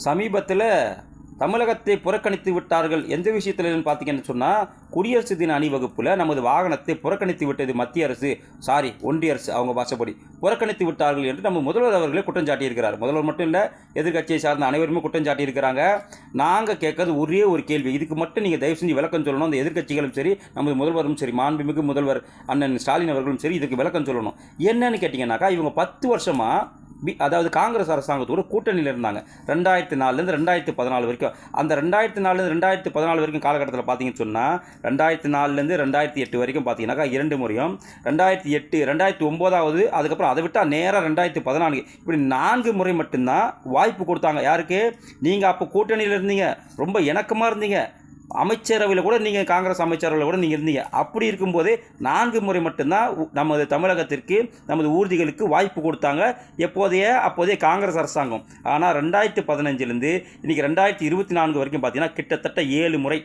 சமீபத்தில் தமிழகத்தை புறக்கணித்து விட்டார்கள். எந்த விஷயத்தில் பார்த்தீங்கன்னு சொன்னால், குடியரசு தின அணிவகுப்பில் நமது வாகனத்தை புறக்கணித்து விட்டது மத்திய அரசு, ஒன்றிய அரசு அவங்க பாஷப்படி புறக்கணித்து விட்டார்கள் என்று நம்ம முதல்வர் அவர்களே குற்றம் சாட்டியிருக்கிறார். முதல்வர் மட்டும் இல்லை, எதிர்கட்சியை சார்ந்த அனைவருமே குற்றம் சாட்டியிருக்கிறாங்க. நாங்கள் கேட்கறது ஒரே ஒரு கேள்வி, இதுக்கு மட்டும் நீங்கள் தயவு செஞ்சு விளக்கம் சொல்லணும். அந்த எதிர்கட்சிகளும் சரி, நமது முதல்வரும் சரி, மாண்புமிகு முதல்வர் அண்ணன் ஸ்டாலின் அவர்களும் சரி, இதுக்கு விளக்கம் சொல்லணும். என்னன்னு கேட்டிங்கன்னாக்கா, இவங்க 10 வருஷமாக அதாவது காங்கிரஸ் அரசாங்கத்தோட கூட்டணியில் இருந்தாங்க. 2004லேருந்து 2014 வரைக்கும். அந்த 2004லேருந்து 2014 வரைக்கும் காலகட்டத்தில் பார்த்தீங்கன்னு சொன்னால், 2004லேருந்து 2008 வரைக்கும் பார்த்தீங்கன்னாக்கா 2 முறையும், 2008 2009வது, அதுக்கப்புறம் அதை விட்டால் நேராக 2014, இப்படி 4 முறை மட்டும்தான் வாய்ப்பு கொடுத்தாங்க. யாருக்கு? நீங்கள் அப்போ கூட்டணியில் இருந்தீங்க, ரொம்ப இணக்கமாக இருந்தீங்க, அமைச்சரவையில் கூட நீங்கள் காங்கிரஸ் அமைச்சரவையில் கூட நீங்கள் இருந்தீங்க. அப்படி இருக்கும்போதே 4 முறை மட்டும்தான் நமது தமிழகத்திற்கு, நமது ஊர்திகளுக்கு வாய்ப்பு கொடுத்தாங்க. அப்போதைய காங்கிரஸ் அரசாங்கம். ஆனால் 2015லேருந்து இன்றைக்கி 2024 வரைக்கும் பார்த்தீங்கன்னா கிட்டத்தட்ட 7 முறை,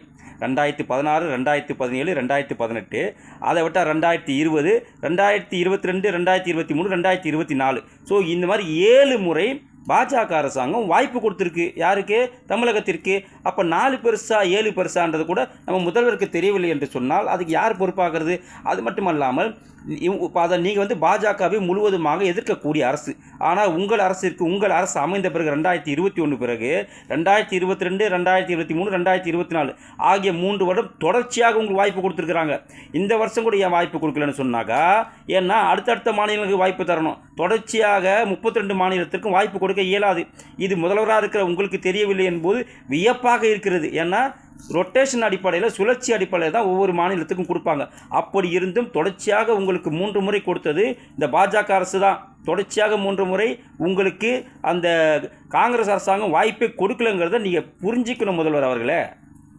2016, 2017, 2018, அதை விட்டால் 2020, 2022, 2023, 2024. ஸோ இந்த மாதிரி 7 முறை பாஜக அரசாங்கம் வாய்ப்பு கொடுத்துருக்கு. யாருக்கு? தமிழகத்திற்கு. அப்போ 4 பெருசா 7 பெருசான்றது கூட நம்ம முதல்வருக்கு தெரியவில்லை என்று சொன்னால் அதுக்கு யார் பொறுப்பாகிறது? அது மட்டுமல்லாமல் அதை நீங்கள் பாஜகவை முழுவதுமாக எதிர்க்கக்கூடிய அரசு. ஆனால் உங்கள் அரசு அமைந்த பிறகு 2021 பிறகு 2022, 2023, 2024 ஆகிய 3 வருடம் தொடர்ச்சியாக உங்களுக்கு வாய்ப்பு கொடுத்துருக்குறாங்க. இந்த வருஷம் கூட ஏன் வாய்ப்பு கொடுக்கலன்னு சொன்னாக்கா, ஏன்னா அடுத்தடுத்த மாநிலங்களுக்கு வாய்ப்பு தரணும். தொடர்ச்சியாக 32 மாநிலத்திற்கும் வாய்ப்பு கொடுக்க இயலாது. இது முதல்வராக இருக்கிற உங்களுக்கு தெரியவில்லை என்பது வியப்பாக இருக்கிறது. ஏன்னா ரொட்டேஷன் அடிப்படையில், சுழற்சி அடிப்படையில் தான் ஒவ்வொரு மாநிலத்துக்கும் கொடுப்பாங்க. அப்படி இருந்தும் தொடர்ச்சியாக உங்களுக்கு 3 முறை கொடுத்தது இந்த பாஜக அரசு தான். தொடர்ச்சியாக 3 முறை உங்களுக்கு அந்த காங்கிரஸ் அரசாங்கம் வாய்ப்பை கொடுக்கலங்கிறத நீங்கள் புரிஞ்சிக்கணும் முதல்வர் அவர்களே.